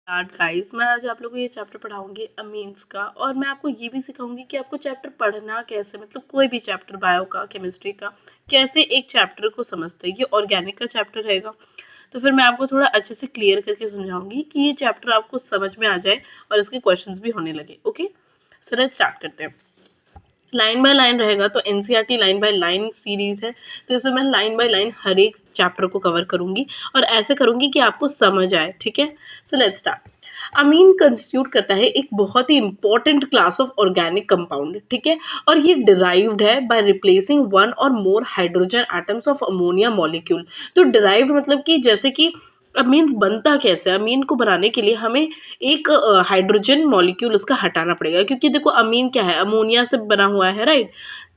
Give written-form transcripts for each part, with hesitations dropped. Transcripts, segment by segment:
Art guys, मैं आज आप लोगों को ये चैप्टर पढ़ाऊंगी अमीन्स का। और मैं आपको ये भी सिखाऊंगी कि आपको चैप्टर पढ़ना कैसे, मतलब कोई भी चैप्टर, बायो का, केमिस्ट्री का, कैसे एक चैप्टर को समझते हैं। ये ऑर्गेनिक का चैप्टर रहेगा, तो फिर मैं आपको थोड़ा अच्छे से क्लियर करके समझाऊंगी कि ये चैप्टर आपको समझ में आ जाए और इसके क्वेश्चंस भी होने लगे। ओके, सो लेट्स स्टार्ट करते हैं। लाइन बाय लाइन रहेगा, तो NCERT line by line series है, तो इसमें मैं लाइन बाय लाइन हर एक चैप्टर को कवर करूंगी और ऐसे करूंगी कि आपको समझ आए। ठीक है, so let's start. Amine constitute करता है एक बहुत ही important class of organic compound. ठीक है, और ये डिराइव्ड है बाय रिप्लेसिंग वन और more hydrogen atoms of ammonia molecule. तो डिराइव्ड मतलब कि जैसे कि अमीन्स बनता कैसे, अमीन को बनाने के लिए हमें एक हाइड्रोजन मॉलिक्यूल उसका हटाना पड़ेगा, क्योंकि देखो अमीन क्या है, अमोनिया से बना हुआ है, right.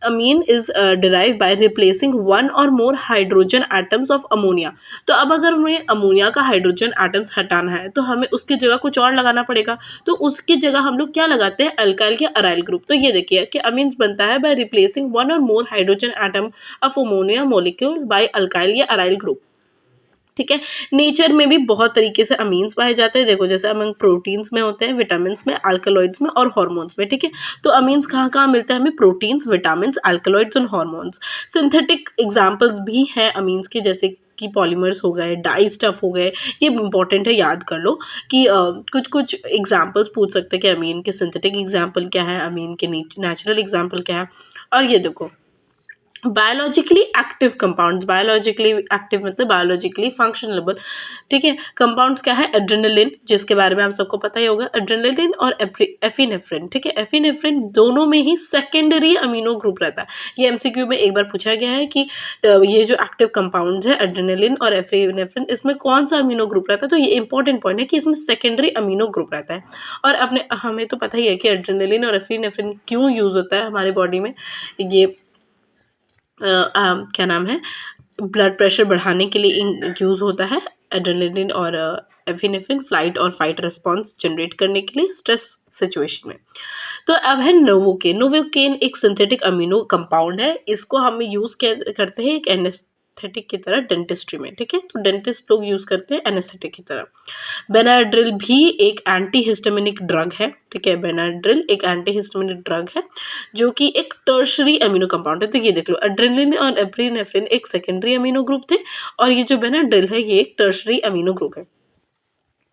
Amine is derive by replacing one और more hydrogen atoms of ammonia. तो अब अगर हमें अमोनिया का हाइड्रोजन एटम्स हटाना है तो हमें उसकी जगह कुछ और लगाना पड़ेगा। तो उसकी जगह हम लोग क्या लगाते हैं, अल्काइल या अराइल ग्रुप। तो ये देखिए कि अमीन्स बनता है बाय रिप्लेसिंग वन और more hydrogen atom of ammonia molecule by alkyl या अराइल ग्रुप। ठीक है, नेचर में भी बहुत तरीके से अमीन्स पाए जाते हैं। देखो जैसे अमंग प्रोटीन्स में होते हैं, विटामिन्स में, अल्कलॉइड्स में और हार्मोन्स में। ठीक है, तो अमीन्स कहाँ कहाँ मिलते हैं हमें, प्रोटीन्स, विटामिन्स, अल्कलॉइड्स और हार्मोन्स। सिंथेटिक एग्जाम्पल्स भी हैं अमीन्स के, जैसे कि पॉलीमर्स हो गए, डाई स्टफ हो गए। ये इंपॉर्टेंट है, याद कर लो कि कुछ कुछ एग्जाम्पल्स पूछ सकते हैं कि अमीन के सिंथेटिक एग्जाम्पल क्या है, अमीन के नेचुरल एग्जाम्पल क्या है। और ये देखो biologically active compounds, biologically active मतलब बायोलॉजिकली फंक्शनलेबल। ठीक है, कंपाउंड्स क्या है, एड्रेनालिन, जिसके बारे में आप सबको पता ही होगा, एड्रेनालिन और एफिनेफ्रिन। ठीक है, एफिनेफ्रिन दोनों में ही सेकेंडरी अमीनो ग्रुप रहता है। ये एमसीक्यू में एक बार पूछा गया है कि ये जो एक्टिव कंपाउंड्स है एड्रेनालिन और एफिनेफ्रिन, इसमें कौन सा अमीनो ग्रुप रहता है। तो ये इंपॉर्टेंट पॉइंट है कि इसमें सेकेंडरी अमीनो ग्रुप रहता है। और अपने हमें तो पता ही है कि एड्रेनालिन और एफिनेफ्रिन क्यों यूज़ होता है हमारे बॉडी में। ये क्या नाम है, ब्लड प्रेशर बढ़ाने के लिए यूज़ होता है एड्रेनलिन और एफिनेफ्रिन, फ्लाइट और फाइट रिस्पॉन्स जनरेट करने के लिए स्ट्रेस सिचुएशन में। तो अब है नोवोकेन। नोवोकेन एक सिंथेटिक अमीनो कंपाउंड है, इसको हम यूज़ करते हैं एक एनेस्थेटिक की तरह डेंटिस्ट्री में। ठीक है, तो डेंटिस्ट लोग यूज़ करते हैं एनेस्थेटिक की तरह। बेनाड्रिल भी एक एंटी हिस्टामिनिक ड्रग है। ठीक है, बेनाड्रिल एक एंटी हिस्टामिनिक ड्रग है जो कि एक टर्शरी अमीनो कंपाउंड है। तो ये देख लो, एड्रेनलिन और एप्रिनेफ्रिन एक सेकेंडरी अमीनो ग्रुप थे और ये जो बेनाड्रिल है ये एक टर्शरी अमीनो ग्रुप है।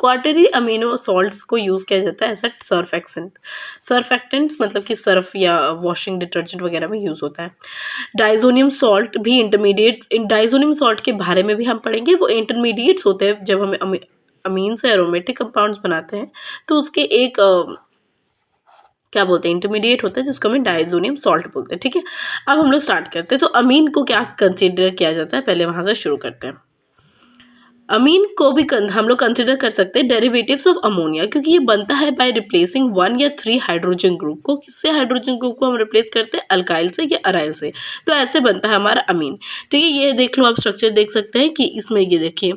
क्वार्टरी अमीनो सॉल्ट्स को यूज़ किया जाता है एज सर्फेक्टेंट। सर्फेक्टेंट्स मतलब कि सर्फ या वॉशिंग डिटर्जेंट वगैरह में यूज़ होता है। डाइजोनियम सॉल्ट भी इंटरमीडिएट्स, इन डाइजोनियम सॉल्ट के बारे में भी हम पढ़ेंगे। वो इंटरमीडिएट्स होते हैं जब हमें अमीन से एरोमेटिक कंपाउंड्स बनाते हैं, तो उसके एक क्या बोलते हैं, इंटरमीडिएट होता है जिसको हमें डाइजोनियम सॉल्ट बोलते हैं। ठीक है, अब हम लोग स्टार्ट करते हैं। तो अमीन को क्या कंसिडर किया जाता है, पहले वहाँ से शुरू करते हैं। अमीन को भी हम लोग कंसिडर कर सकते हैं डेरिवेटिव्स ऑफ अमोनिया, क्योंकि ये बनता है बाय रिप्लेसिंग वन या थ्री हाइड्रोजन ग्रुप को। किससे हाइड्रोजन ग्रुप को हम रिप्लेस करते हैं, अल्काइल से या अराइल से। तो ऐसे बनता है हमारा अमीन। ठीक है, ये देख लो, आप स्ट्रक्चर देख सकते हैं कि इसमें ये देखिए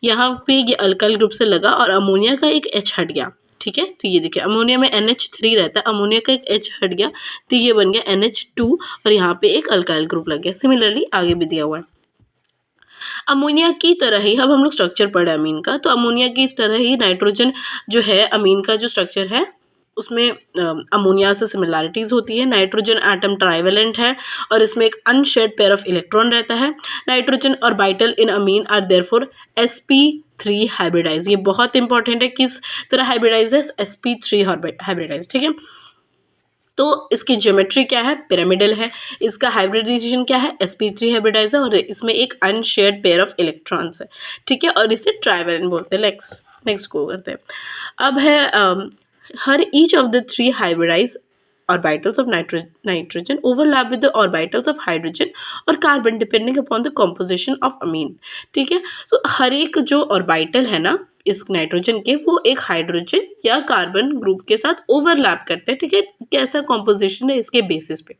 यहाँ पे ये अल्काइल ग्रुप से लगा और अमोनिया का एक H हट गया। ठीक है, तो ये देखिए अमोनिया में NH3 रहता है, अमोनिया का एक H हट गया तो ये बन गया NH2 और यहाँ पे एक अल्काइल ग्रुप लग गया। सिमिलरली आगे भी दिया हुआ है। अमोनिया की तरह ही अब हम लोग स्ट्रक्चर पढ़े अमीन का, तो अमोनिया की इस तरह ही नाइट्रोजन जो है अमीन का जो स्ट्रक्चर है उसमें अमोनिया से सिमिलैरिटीज़ होती है। नाइट्रोजन एटम ट्राइवेलेंट है और इसमें एक अनशेयर्ड पेयर ऑफ इलेक्ट्रॉन रहता है। Nitrogen orbital in amine are therefore sp3 hybridise. ये बहुत इंपॉर्टेंट है, किस तरह हाइब्रिडाइज है, sp3 हाइब्रिडाइज। ठीक है, तो इसकी ज्योमेट्री क्या है, पिरामिडल है। इसका हाइब्रिडाइजेशन क्या है, sp3 हाइब्रिडाइज है और इसमें एक अनशेयर्ड पेयर ऑफ इलेक्ट्रॉन्स है। ठीक है, और इसे ट्राइवेलेंट बोलते हैं। नेक्स्ट को करते हैं। अब है हर each of the three hybridise orbitals of nitrogen overlap with the orbitals of hydrogen और carbon depending upon the composition of amine। ठीक है, तो हर एक जो ऑर्बिटल है ना इस नाइट्रोजन के, वो एक हाइड्रोजन या कार्बन ग्रुप के साथ ओवरलैप करते हैं। ठीक है, कैसा कॉम्पोजिशन है इसके बेसिस पे।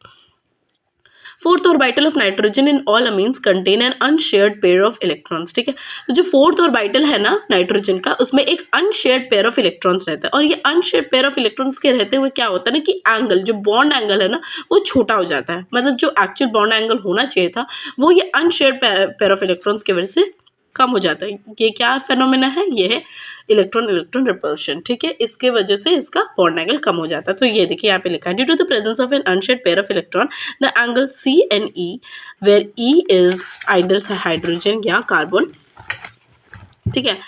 Fourth orbital of nitrogen in all amines contain an unshared pair of electrons. ठीक है, तो जो फोर्थ ऑर्बिटल है ना नाइट्रोजन का, उसमें एक अनशेयर्ड पेयर ऑफ इलेक्ट्रॉन्स रहता है और ये अनशेयर्ड पेयर ऑफ इलेक्ट्रॉन्स के रहते हुए क्या होता है ना कि एंगल, जो बॉन्ड एंगल है ना वो छोटा हो जाता है। मतलब जो एक्चुअल बॉन्ड एंगल होना चाहिए था वो ये अनशेयर्ड पेयर ऑफ इलेक्ट्रॉन्स की वजह से कम हो जाता है। ये क्या फेनोमेना है? ये है इलेक्ट्रॉन इलेक्ट्रॉन रिपल्शन, ठीक है। इसके वजह से इसका बॉन्ड एंगल कम हो जाता है। तो ये देखिए यहाँ पे लिखा है, due to the presence of an unshared pair of electron the angle C N E where E is either hydrogen या कार्बन, ठीक है,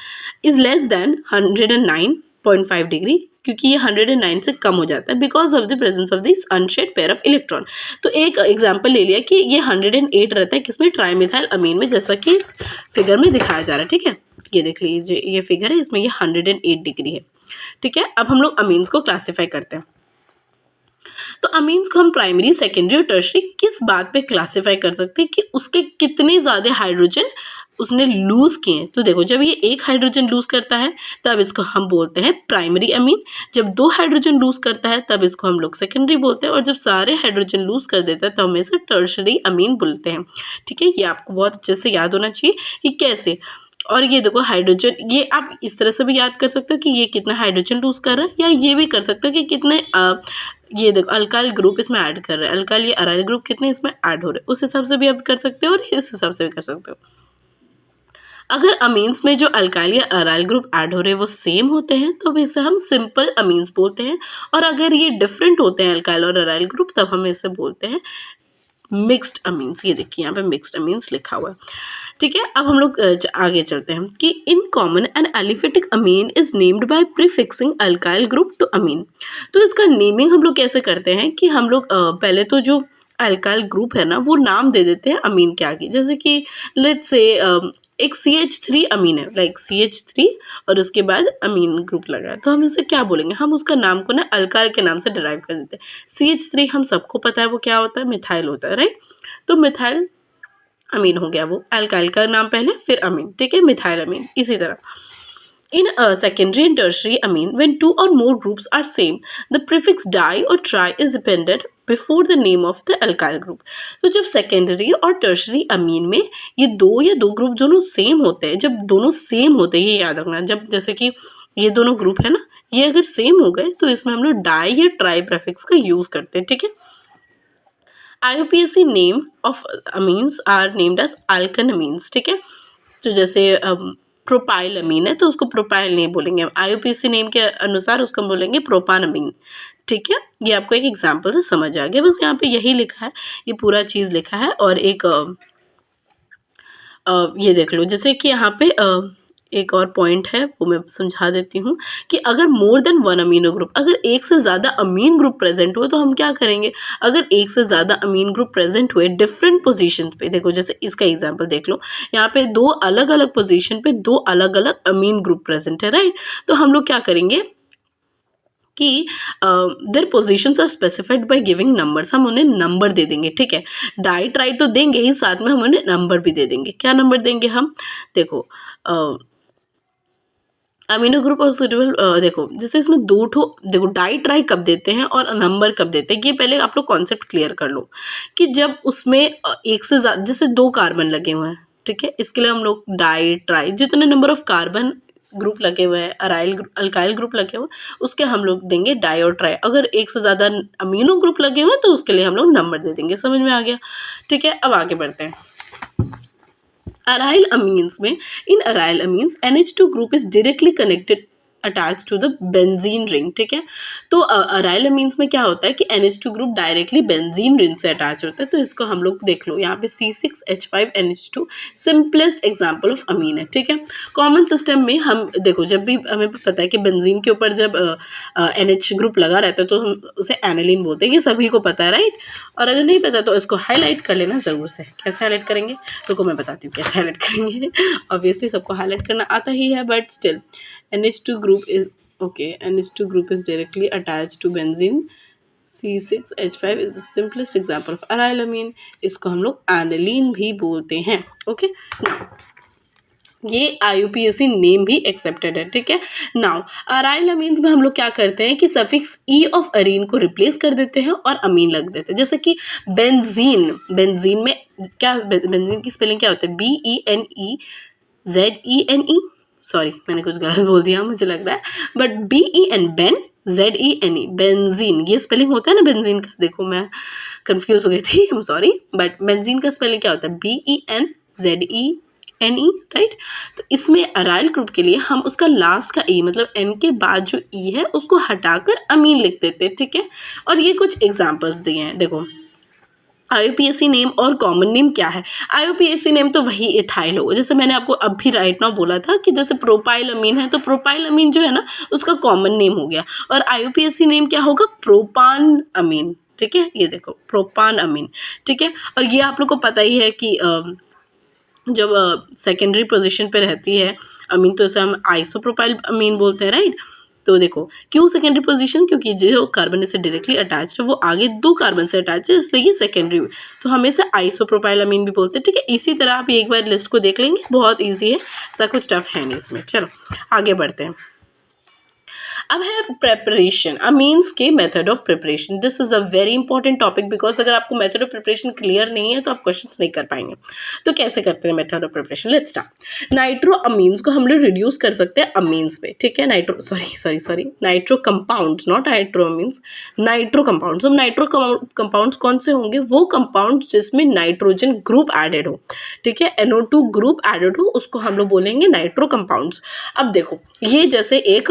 इज लेस देन 109.5 डिग्री, क्योंकि ये 109 से कम हो जाता है because of the presence of this unshared pair of electron. तो एक एग्जांपल ले लिया कि ये 108 रहता है किसमें? ट्राइमिथाइल अमीन में, जैसा कि इस फिगर में दिखाया जा रहा है, ठीक है। ये देख लीजिए, ये फिगर है, इसमें ये 108 डिग्री है, ठीक है। अब हम लोग अमीन्स को क्लासीफाई करते हैं। तो अमीन्स को हम प्राइमरी, सेकेंडरी और टर्शरी किस बात पे क्लासीफाई कर सकते हैं कि उसके कितने ज़्यादा हाइड्रोजन उसने लूज़ किए हैं। तो देखो, जब ये एक हाइड्रोजन लूज़ करता है तब इसको हम बोलते हैं प्राइमरी अमीन, जब 2 हाइड्रोजन लूज़ करता है तब इसको हम लोग सेकेंडरी बोलते हैं, और जब सारे हाइड्रोजन लूज़ कर देता है तो हम इसे टर्शरी अमीन बोलते हैं, ठीक है। ये आपको बहुत अच्छे से याद होना चाहिए कि कैसे। और ये देखो हाइड्रोजन, ये आप इस तरह से भी याद कर सकते हो कि ये कितना हाइड्रोजन लूज़ कर रहा है, या ये भी कर सकते हो कि कितने ये देखो अल्काइल ग्रुप इसमें ऐड कर रहा है, अल्काइल या अराइल ग्रुप कितने इसमें ऐड हो रहे हैं, उस हिसाब से भी आप कर सकते हो और इस हिसाब से भी कर सकते हो। अगर अमीन्स में जो अल्काइल या अराइल ग्रुप ऐड हो रहे हैं वो सेम होते हैं तो इसे हम सिंपल अमीन्स बोलते हैं, और अगर ये डिफरेंट होते हैं अल्काइल और अराइल ग्रुप तब हम इसे बोलते हैं मिक्स्ड अमीन्स। ये देखिए यहाँ पे मिक्स्ड अमीन्स लिखा हुआ है, ठीक है। अब हम लोग आगे चलते हैं कि in common an aliphatic amine is named by prefixing alkyl group to amine. तो इसका नेमिंग हम लोग कैसे करते हैं कि हम लोग पहले तो जो अल्काइल ग्रुप है ना वो नाम दे देते हैं अमीन के आगे, जैसे कि लेट्स से एक CH3 अमीन है, लाइक CH3 और उसके बाद अमीन ग्रुप लगा है, तो हम उसे क्या बोलेंगे? हम उसका नाम को ना अल्काइल के नाम से डिराइव कर देते हैं। CH3 हम सबको पता है वो क्या होता है? मिथाइल होता है, राइट। तो मिथाइल अमीन हो गया, वो अल्काइल का नाम पहले फिर अमीन, ठीक है, मिथाइल अमीन। इसी तरह in a secondary and tertiary amine, when 2 or more groups are same, the prefix di or tri is appended before the name of the alkyl group. तो जब सेकेंडरी और टर्शरी अमीन में ये दो या दो ग्रुप दोनों सेम होते हैं, जब दोनों सेम होते हैं, ये याद रखना, जब जैसे कि ये दोनों ग्रुप है ना, ये अगर सेम हो गए तो इसमें हम लोग डाई या ट्राई प्रेफिक्स का यूज करते हैं, ठीक है। IUPAC name of amines are named as alkanamines, ठीक है। तो जैसे प्रोपाइल अमीन है तो उसको प्रोपाइल नहीं बोलेंगे, IUPAC नेम के अनुसार उसको बोलेंगे प्रोपान अमीन, ठीक है। ये आपको एक एग्जांपल से समझ आ गया, बस यहाँ पे यही लिखा है, ये पूरा चीज़ लिखा है। और एक ये देख लो, जैसे कि यहाँ पे एक और पॉइंट है वो मैं समझा देती हूँ कि अगर more than one amino group, अगर एक से ज़्यादा अमीन ग्रुप प्रेजेंट हुए तो हम क्या करेंगे? अगर एक से ज़्यादा अमीन ग्रुप प्रेजेंट हुए डिफरेंट पोजीशन पे, देखो जैसे इसका एग्जांपल देख लो, यहाँ पे 2 अलग अलग पोजीशन पे 2 अलग अलग अमीन ग्रुप प्रेजेंट है, राइट। तो हम लोग क्या करेंगे कि their positions are specified by giving numbers, हम उन्हें नंबर दे देंगे, ठीक है। डाई ट्राई तो देंगे ही, साथ में हम उन्हें नंबर भी दे देंगे। क्या नंबर देंगे हम? देखो अमीनो ग्रुप और सुटेबल, देखो जैसे इसमें 2 ठो, देखो डाई ट्राई कब देते हैं और नंबर कब देते हैं, ये पहले आप लोग कॉन्सेप्ट क्लियर कर लो कि जब उसमें एक से ज़्यादा, जैसे 2 कार्बन लगे हुए हैं, ठीक है, इसके लिए हम लोग डाई ट्राई, जितने नंबर ऑफ कार्बन ग्रुप लगे हुए हैं, अल्काइल ग्रुप लगे हुए हैं, उसके हम लोग देंगे डाई और ट्राई। अगर एक से ज़्यादा अमीनो ग्रुप लगे हुए हैं तो उसके लिए हम लोग नंबर दे देंगे। समझ में आ गया, ठीक है। अब आगे बढ़ते हैं। अराइल अमीन्स में, in aryl amines NH2 group is directly connected attach to the benzene ring, ठीक है। तो अराइल अमीन्स में क्या होता है कि NH2 group directly benzene ring से अटैच होता है। तो इसको हम लोग देख लो, यहाँ पे C6H5NH2 सिंपलेस्ट एग्जाम्पल ऑफ अमीन है, ठीक है। कॉमन सिस्टम में हम देखो, जब भी हमें पता है कि बेंजीन के ऊपर जब NH ग्रुप लगा रहता है तो हम उसे एनालिन बोलते हैं, ये सभी को पता है, राइट। और अगर नहीं पता तो इसको हाईलाइट कर लेना ज़रूर से। कैसे हाईलाइट करेंगे? तो मैं बताती हूँ कैसे हाईलाइट करेंगे। ऑब्वियसली सबको हाईलाइट करना आता ही है, but still NH2 group is okay. NH2 group is directly attached to benzene. C6H5 is the simplest example of aryl amine. इसको हम लोग एनालिन भी बोलते हैं, ओके। ये IUPAC नेम भी एक्सेप्टेड है, ठीक है। नाउ अराइल अमीन्स में हम लोग क्या करते हैं कि सफिक्स ई ऑफ अरीन को रिप्लेस कर देते हैं और अमीन लग देते हैं, जैसे कि बेंजीन। बेंजीन में क्या, बेंजीन की स्पेलिंग क्या होता है? BENEZENE, सॉरी मैंने कुछ गलत बोल दिया मुझे लग रहा है, but BEN, Ben, ZENE, benzene, ये स्पेलिंग होता है ना बेंजीन का। देखो मैं कंफ्यूज हो गई थी, I am sorry, but benzene का स्पेलिंग क्या होता है? BENZENE, NE, right. तो इसमें अराइल ग्रुप के लिए हम उसका लास्ट का E मतलब N के बाद जो E है उसको हटाकर अमीन लिख देते हैं, ठीक है। और ये कुछ एग्जाम्पल्स दिए हैं, देखो IUPAC नेम और कॉमन नेम क्या है। IUPAC नेम तो वही इथाइल होगा, जैसे मैंने आपको अब भी राइट नाउ बोला था कि जैसे प्रोपाइल अमीन है तो प्रोपाइल अमीन जो है ना उसका कॉमन नेम हो गया, और IUPAC नेम क्या होगा, प्रोपान अमीन, ठीक है। ये देखो प्रोपान अमीन, ठीक है। और ये आप लोग को पता ही है कि जब सेकेंडरी पोजीशन पे रहती है अमीन तो इसे हम आइसोप्रोपाइल अमीन बोलते हैं, राइट। तो देखो क्यों सेकेंडरी पोजीशन, क्योंकि जो कार्बन इससे डायरेक्टली अटैच्ड है वो आगे 2 कार्बन से अटैच है, इसलिए ये सेकेंडरी, तो हम इसे आइसोप्रोपाइल अमीन भी बोलते हैं, ठीक है। इसी तरह आप एक बार लिस्ट को देख लेंगे, बहुत ईजी है, ऐसा कुछ टफ है नहीं इसमें। चलो आगे बढ़ते हैं। अब है प्रेपरेशन, अमीन्स के method of preparation. This is a very important topic because अगर आपको मेथड ऑफ प्रिपरेशन क्लियर नहीं है तो आप क्वेश्चंस नहीं कर पाएंगे। तो कैसे करते हैं method of preparation, let's start. Nitro amines को हम लोग रिड्यूस कर सकते हैं अमीन्स पे, ठीक है। Nitro compounds, not nitro amines, nitro compounds. अब नाइट्रो कंपाउंड्स कौन से होंगे, वो कंपाउंड जिसमें नाइट्रोजन ग्रुप एडेड हो, ठीक है, NO2 ग्रुप एडेड हो, उसको हम लोग बोलेंगे नाइट्रो कंपाउंड्स। अब देखो ये जैसे एक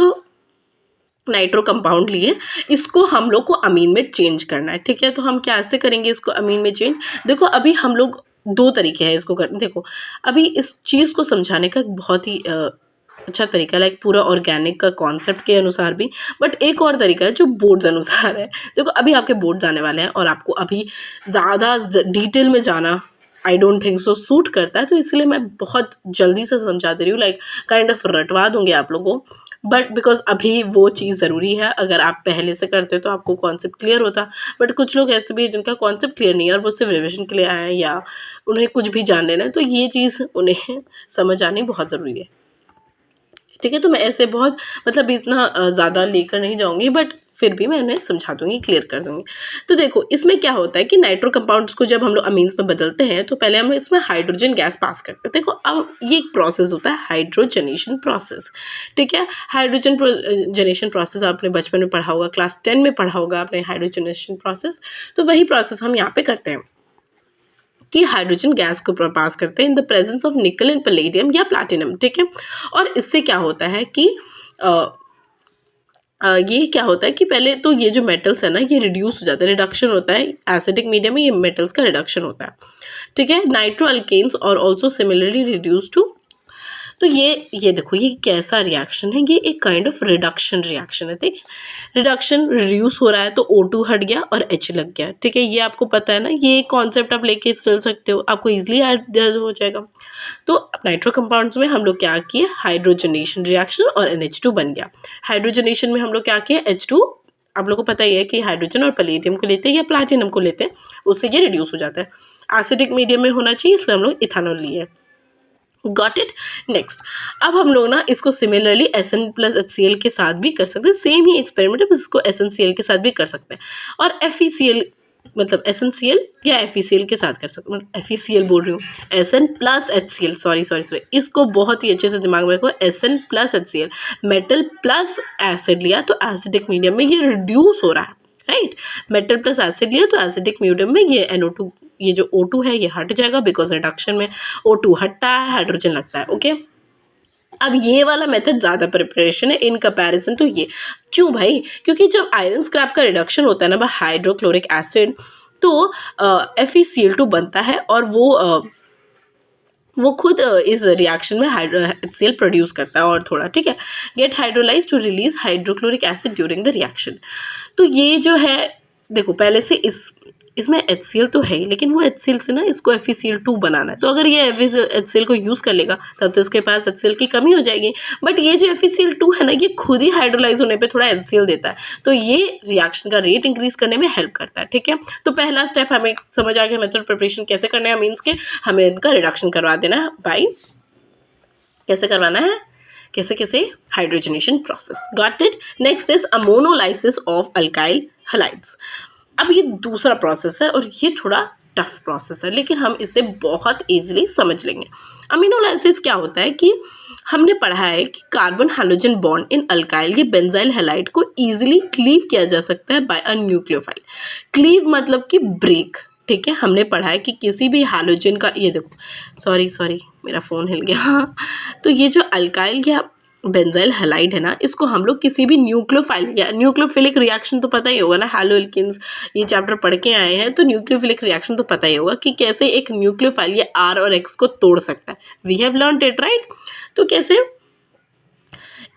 नाइट्रो कंपाउंड लिए, इसको हम लोग को अमीन में चेंज करना है, ठीक है। तो हम कैसे करेंगे इसको अमीन में चेंज, देखो अभी हम लोग 2 तरीके हैं इसको करने। देखो अभी इस चीज़ को समझाने का एक बहुत ही अच्छा तरीका, लाइक पूरा ऑर्गेनिक का कॉन्सेप्ट के अनुसार भी, बट एक और तरीका है जो बोर्ड्स अनुसार है। देखो अभी आपके बोर्ड्स आने वाले हैं और आपको अभी ज़्यादा डिटेल में जाना I don't think so suit करता है, तो इसलिए मैं बहुत जल्दी से समझा दे रही हूँ, लाइक काइंड ऑफ रटवा दूंगी आप लोगों को, बट बिकॉज अभी वो चीज़ ज़रूरी है। अगर आप पहले से करते तो आपको कॉन्सेप्ट क्लियर होता, बट कुछ लोग ऐसे भी हैं जिनका कॉन्सेप्ट क्लियर नहीं है और वो सिर्फ रिविजन के लिए आए हैं या उन्हें कुछ भी जान लेना है, तो ये चीज़ उन्हें समझ आनी बहुत ज़रूरी है, ठीक है। तो मैं ऐसे बहुत मतलब इतना ज़्यादा लेकर नहीं जाऊँगी, बट फिर भी मैं उन्हें समझा दूँगी, क्लियर कर दूँगी। तो देखो इसमें क्या होता है कि नाइट्रो कंपाउंड्स को जब हम लोग अमीन्स में बदलते हैं तो पहले हम लोग इसमें हाइड्रोजन गैस पास करते हैं। देखो अब ये एक प्रोसेस होता है हाइड्रोजनेशन प्रोसेस, ठीक है। हाइड्रोजन जनरेशन प्रोसेस आपने बचपन में पढ़ा होगा, क्लास 10 में पढ़ा होगा आपने हाइड्रोजनेशन प्रोसेस, तो वही प्रोसेस हम यहाँ पे करते हैं कि हाइड्रोजन गैस को पास करते हैं इन द प्रेजेंस ऑफ निकल एंड पैलेडियम या प्लैटिनम, ठीक है। और इससे क्या होता है कि ये क्या होता है कि पहले तो ये जो मेटल्स है ना ये रिड्यूस हो जाता है, रिडक्शन होता है एसिडिक मीडियम में, ये मेटल्स का रिडक्शन होता है, ठीक है। नाइट्रो अल्केन्स और ऑल्सो सिमिलरली रिड्यूस टू, तो ये देखो ये कैसा रिएक्शन है, ये एक काइंड ऑफ रिडक्शन रिएक्शन है, ठीक है। रिडक्शन रिड्यूस हो रहा है तो O2 हट गया और H लग गया, ठीक है। ये आपको पता है ना, ये कॉन्सेप्ट आप लेके चल सकते हो, आपको इजीली याद हो जाएगा। तो नाइट्रो कंपाउंड्स में हम लोग क्या किए, हाइड्रोजनेशन रिएक्शन और NH2 बन गया। हाइड्रोजनेशन में हम लोग क्या किया, H2, आप लोगों को पता ही है कि हाइड्रोजन और पैलेडियम को लेते हैं या प्लैटिनम को लेते हैं, उससे ये रिड्यूस हो जाता है। एसिडिक मीडियम में होना चाहिए इसलिए हम लोग इथेनॉल लिए, गॉट इट। नेक्स्ट अब हम लोग ना इसको सिमिलरली SN प्लस HCl के साथ भी कर सकते हैं, सेम ही एक्सपेरिमेंट है, बस इसको SNCl के साथ भी कर सकते हैं। और FeCl मतलब SNCl या FeCl के साथ कर सकते हैं, FeCl बोल रही हूँ, SN प्लस HCl, सॉरी, इसको बहुत ही अच्छे से दिमाग में रखो, SN plus HCl, metal plus acid लिया तो एसिडिक मीडियम में ये रिड्यूस हो रहा है, राइट। मेटल प्लस एसिड लिया तो एसिडिक मीडियम में ये NO2, ये जो O2 है ये हट जाएगा, बिकॉज रिडक्शन में O2 हटता है, हाइड्रोजन लगता है, ओके। अब ये वाला मेथड ज़्यादा प्रिपरेशन है इन कंपैरिजन तो ये, क्यों भाई, क्योंकि जब आयरन स्क्रैप का रिडक्शन होता है ना बाय हाइड्रोक्लोरिक एसिड तो FeCl2 बनता है और वो खुद इस रिएक्शन में HCl प्रोड्यूस करता है और थोड़ा, ठीक है, get hydrolyse to release hydrochloric acid during the reaction. तो ये जो है देखो पहले से इसमें HCl तो है ही, लेकिन वो HCl से ना इसको FeCl2 बनाना है, तो अगर ये HCl को यूज़ कर लेगा तब तो इसके पास HCl की कमी हो जाएगी, बट ये जो FeCl2 है ना ये खुद ही हाइड्रोलाइज होने पे थोड़ा HCl देता है, तो ये रिएक्शन का रेट इंक्रीज करने में हेल्प करता है, ठीक है। तो पहला स्टेप हमें समझ आ गया मेथड प्रिपरेशन कैसे करना है, मीन्स के हमें इनका रिडक्शन करवा देना है बाई, कैसे करवाना है, कैसे hydrogenation process, got it. Next is ammonolysis of alkyl halides. अब ये दूसरा प्रोसेस है और ये थोड़ा टफ प्रोसेस है, लेकिन हम इसे बहुत इजीली समझ लेंगे। अमीनोलाइसिस क्या होता है कि हमने पढ़ा है कि carbon hydrogen bond in alkyl ये बेंजाइल हैलाइड को इजीली क्लीव किया जा सकता है बाय अ न्यूक्लियोफाइल। क्लीव मतलब कि ब्रेक, ठीक है, हमने पढ़ा है कि किसी भी हैलोजन का, ये देखो, सॉरी मेरा फ़ोन हिल गया तो ये जो अल्काइल या बेंजाइल हैलाइड है ना, इसको हम लोग किसी भी न्यूक्लियोफाइल या न्यूक्लियोफिलिक रिएक्शन तो पता ही होगा ना, हैलोएल्केन्स ये चैप्टर पढ़ के आए हैं, तो न्यूक्लियोफिलिक रिएक्शन तो पता ही होगा कि कैसे एक न्यूक्लियोफाइल ये R और X को तोड़ सकता है। We have learned it, right. तो कैसे,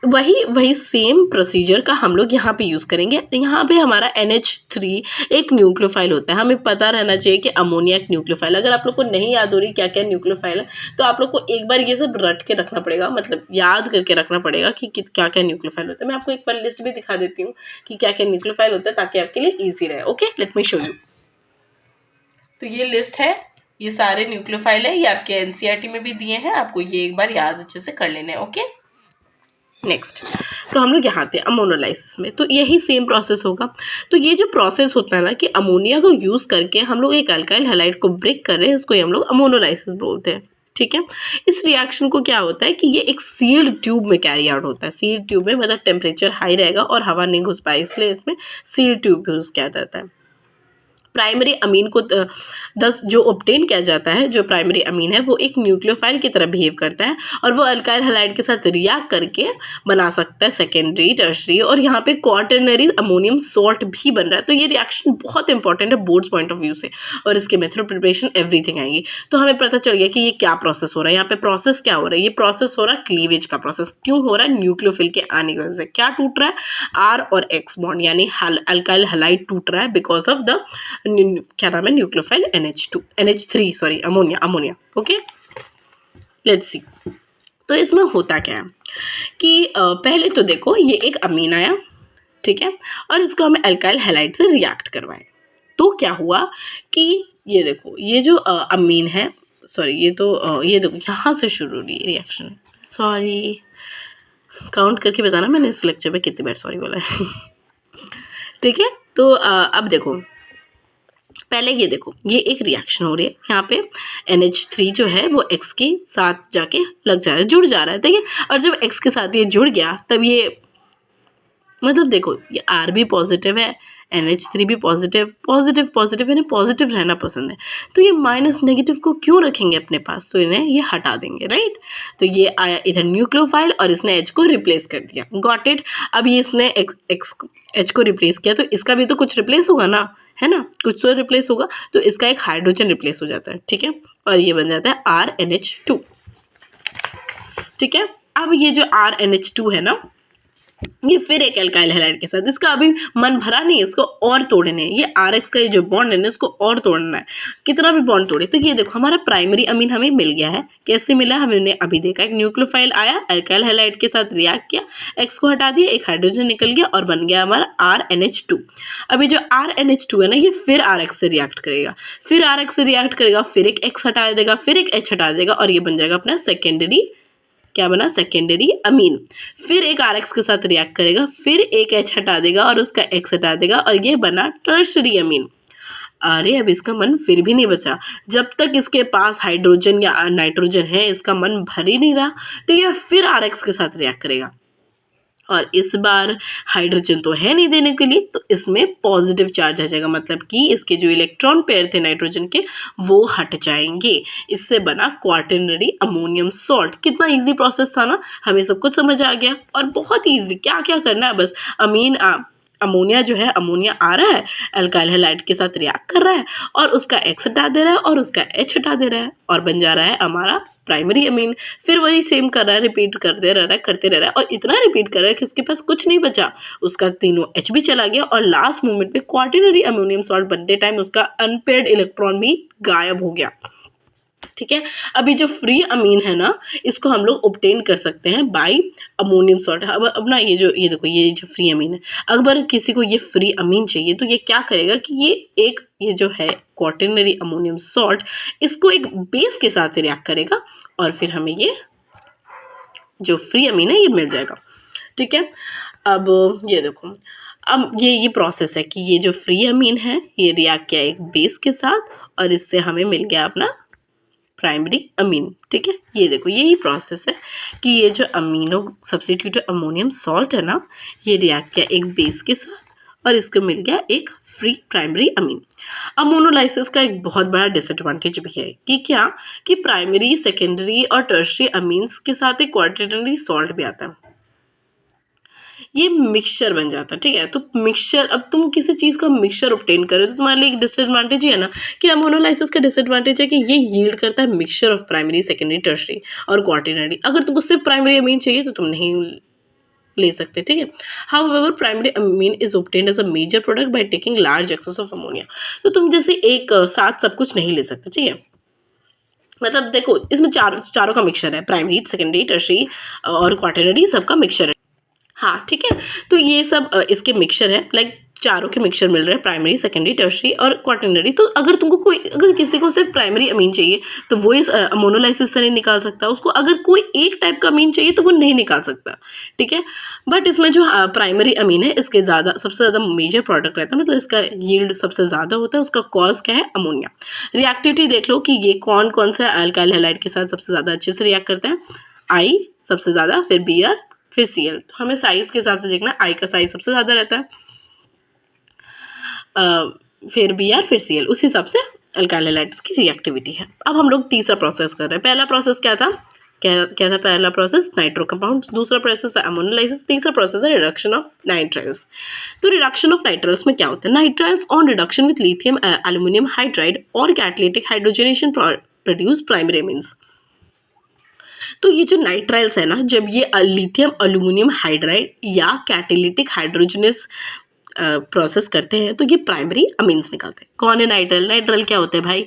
वही सेम प्रोसीजर का हम लोग यहाँ पे यूज़ करेंगे। यहाँ पे हमारा NH3 एक न्यूक्लियोफाइल होता है, हमें पता रहना चाहिए कि अमोनिया एक न्यूक्लियोफाइल। अगर आप लोग को नहीं याद हो रही क्या क्या न्यूक्लियोफाइल है, तो आप लोग को एक बार ये सब रट के रखना पड़ेगा, मतलब याद करके रखना पड़ेगा कि क्या क्या न्यूक्लियोफाइल होता है। मैं आपको एक बार लिस्ट भी दिखा देती हूँ कि क्या क्या न्यूक्लियोफाइल होता है, ताकि आपके लिए ईजी रहे। Okay, let me show you. तो ये लिस्ट है, ये सारे न्यूक्लियोफाइल है, ये आपके NCERT में भी दिए हैं, आपको ये एक बार याद अच्छे से कर लेना है। ओके, नेक्स्ट, तो हम लोग यहाँ थे अमोनोलाइसिस में, तो यही सेम प्रोसेस होगा। तो ये जो प्रोसेस होता है ना कि अमोनिया को यूज़ करके हम लोग एक अल्काइल हैलाइड को ब्रेक कर रहे हैं, इसको हम लोग अमोनोलाइसिस बोलते हैं। ठीक है, इस रिएक्शन को क्या होता है कि ये एक सील्ड ट्यूब में कैरी आउट होता है। सील्ड ट्यूब में मतलब टेम्परेचर हाई रहेगा और हवा नहीं घुस पाए, इसलिए इसमें सील्ड ट्यूब यूज़ किया जाता है। प्राइमरी अमीन को दस जो ऑब्टेन किया जाता है, जो प्राइमरी अमीन है वो एक न्यूक्लियोफाइल की तरह बिहेव करता है और वो अल्काइल हैलाइड के साथ रिएक्ट करके बना सकता है सेकेंडरी, टर्शरी, और यहाँ पे क्वाटरनरी अमोनियम सॉल्ट भी बन रहा है। तो ये रिएक्शन बहुत इंपॉर्टेंट है बोर्ड्स पॉइंट ऑफ व्यू से, और इसके मेथड प्रिपरेशन एवरीथिंग आएंगी। तो हमें पता चल गया कि ये क्या प्रोसेस हो रहा है, यहाँ पे प्रोसेस क्या हो रहा है। ये प्रोसेस हो रहा है क्लीवेज का प्रोसेस। क्यों हो रहा है? न्यूक्लियोफिल के आने की वजह से। क्या टूट रहा है? R और X बॉन्ड, यानी अल्काइल हैलाइड टूट रहा है बिकॉज ऑफ द क्या नाम है, nucleophile NH3 sorry, ammonia. Okay, let's see. तो इसमें होता क्या है कि पहले तो देखो ये एक अमीन आया, ठीक है, और इसको हमें अल्काइल हैलाइड से रिएक्ट करवाएं। तो क्या हुआ कि ये देखो, ये जो अमीन है, सॉरी ये तो ये देखो यहाँ से शुरू हो रही है रिएक्शन। सॉरी, काउंट करके बताना मैंने इस लेक्चर में कितनी बार सॉरी बोला है ठीक है, तो अब देखो, पहले ये देखो, ये एक रिएक्शन हो रही है, यहाँ पे NH3 जो है वो X के साथ जाके लग जा रहा है, जुड़ जा रहा है, ठीक है। और जब X के साथ ये जुड़ गया तब ये, मतलब देखो, ये R भी पॉजिटिव है, NH3 भी पॉजिटिव, इन्हें पॉजिटिव रहना पसंद है, तो ये माइनस नेगेटिव को क्यों रखेंगे अपने पास, तो इन्हें ये हटा देंगे, राइट। तो ये आया इधर न्यूक्लियोफाइल और इसने H को रिप्लेस कर दिया, गॉट इट। अब ये इसने H को रिप्लेस किया, तो इसका भी तो कुछ रिप्लेस होगा ना, है ना, कुछ तो रिप्लेस होगा, तो इसका एक हाइड्रोजन रिप्लेस हो जाता है, ठीक है, और ये बन जाता है RNH2, ठीक है। अब ये जो RNH2 है ना, ये फिर एक अल्काइल हैलाइड के साथ, इसका अभी मन भरा नहीं, इसको और तोड़ने हैं। ये RX का ये जो बॉन्ड है ना, इसको और तोड़ना है, कितना भी बॉन्ड तोड़े। तो ये देखो, हमारा प्राइमरी अमीन हमें मिल गया है। कैसे मिला, हमने अभी देखा, एक न्यूक्लियोफाइल आया, अल्काइल हैलाइड के साथ रिएक्ट किया, X को हटा दिया, एक हाइड्रोजन निकल गया और बन गया हमारा RNH2। अभी जो RNH2 है ना, ये फिर RX से रिएक्ट करेगा, फिर एक X हटा देगा, फिर एक H हटा देगा, और ये बन जाएगा अपना सेकेंडरी, क्या बना, सेकेंडरी अमीन। फिर एक RX के साथ रिएक्ट करेगा, फिर एक H हटा देगा और उसका X हटा देगा, और ये बना टर्शरी अमीन। अरे अब इसका मन फिर भी नहीं बचा, जब तक इसके पास हाइड्रोजन या नाइट्रोजन है, इसका मन भर ही नहीं रहा, तो यह फिर RX के साथ रिएक्ट करेगा, और इस बार हाइड्रोजन तो है नहीं देने के लिए, तो इसमें पॉजिटिव चार्ज आ जाएगा, मतलब कि इसके जो इलेक्ट्रॉन पेयर थे नाइट्रोजन के वो हट जाएंगे। इससे बना क्वाटरनरी अमोनियम सॉल्ट। कितना इजी प्रोसेस था ना, हमें सब कुछ समझ आ गया, और बहुत ईजी, क्या क्या करना है बस, अमोनिया जो है, अमोनिया आ रहा है, अल्काइल हैलाइड के साथ रिएक्ट कर रहा है, और उसका X हटा दे रहा है और उसका H हटा दे रहा है, और बन जा रहा है हमारा प्राइमरी अमीन। फिर वही सेम कर रहा है, रिपीट करते रह रहा है, और इतना रिपीट कर रहा है कि उसके पास कुछ नहीं बचा, उसका तीनों H भी चला गया, और लास्ट मोमेंट पे क्वाटरनरी अमोनियम सॉल्ट बनते टाइम उसका अनपेयर्ड इलेक्ट्रॉन भी गायब हो गया, ठीक है। अभी जो फ्री अमीन है ना, इसको हम लोग ऑब्टेन कर सकते हैं बाय अमोनियम सॉल्ट। अब ना ये देखो, ये जो फ्री अमीन है, अगर किसी को ये फ्री अमीन चाहिए तो ये क्या करेगा कि ये जो है क्वाटरनरी अमोनियम सॉल्ट, इसको एक बेस के साथ रिएक्ट करेगा, और फिर हमें ये जो फ्री अमीन है ये मिल जाएगा, ठीक है। अब ये देखो, अब ये प्रोसेस है कि ये जो फ्री अमीन है ये रिएक्ट किया एक बेस के साथ, और इससे हमें मिल गया अपना प्राइमरी अमीन, ठीक है। ये देखो, यही प्रोसेस है कि ये जो अमीनो सब्स्टिट्यूट अमोनियम सॉल्ट है ना, ये रिएक्ट किया एक बेस के साथ, और इसको मिल गया एक फ्री प्राइमरी अमीन। अब मोनोलाइसिस का एक बहुत बड़ा डिसएडवांटेज भी है कि क्या कि प्राइमरी, सेकेंडरी और टर्शरी अमीन्स के साथ एक क्वार्टेनरी सॉल्ट भी आता है, ये मिक्सचर बन जाता है। ठीक है, तो मिक्सचर, अब तुम किसी चीज़ का मिक्सचर ऑब्टेन करो तो तुम्हारे लिए एक डिसएडवांटेज ही है ना कि मोनोलाइसिस का डिसएडवांटेज है कि ये यील्ड करता है mixture of primary, secondary, tertiary और क्वार्टेनरी। अगर तुमको सिर्फ प्राइमरी अमीन चाहिए तो तुम नहीं ले सकते। ठीक है, however primary amine is obtained as a major product by taking large excess of ammonia. तो तुम जैसे एक साथ सब कुछ नहीं ले सकते। ठीक है, मतलब देखो इसमें चारों का मिक्सचर है, प्राइमरी, सेकेंडरी, टर्शरी और क्वार्टेनरी, सबका मिक्सचर है। हाँ ठीक है, तो ये सब इसके मिक्सचर है, लाइक चारों के मिक्सचर मिल रहे हैं, प्राइमरी, सेकेंडरी, टर्शरी और क्वार्टेनरी। तो अगर किसी को सिर्फ प्राइमरी अमीन चाहिए तो वो इस मोनोलाइसिस से नहीं निकाल सकता, उसको अगर कोई एक टाइप का अमीन चाहिए तो वो नहीं निकाल सकता। ठीक है, बट इसमें जो प्राइमरी अमीन है इसके सबसे ज़्यादा मेजर प्रोडक्ट रहता है, मतलब इसका यील्ड सबसे ज़्यादा होता है। उसका कॉज क्या है? अमोनिया। रिएक्टिविटी देख लो कि ये कौन कौन सा अल्काइल हैलाइड के साथ सबसे ज़्यादा अच्छे से रिएक्ट करता है। आई सबसे ज़्यादा, फिर Br, फिर Cl। तो हमें साइज के हिसाब से देखना है, आई का साइज सबसे ज़्यादा रहता है, फिर Br, फिर Cl, उस हिसाब से अल्काइल हैलाइड्स की रिएक्टिविटी है। अब हम लोग तीसरा प्रोसेस कर रहे हैं। पहला प्रोसेस क्या था? पहला प्रोसेस? Nitro compounds. दूसरा प्रोसेस था अमोनोलाइसिस। तीसरा प्रोसेस है रिडक्शन ऑफ नाइट्राइल्स। तो रिडक्शन ऑफ नाइट्राइल्स में क्या होता है? Nitriles on reduction with lithium aluminium hydride और catalytic hydrogenation produce primary amines. तो ये जो नाइट्राइल्स है ना, जब ये लिथियम अल्यूमिनियम हाइड्राइड या कैटालिटिक हाइड्रोजनेस प्रोसेस करते हैं तो ये प्राइमरी अमीन्स निकलते हैं। कौन है नाइट्राइल? नाइट्राइल क्या होते हैं भाई?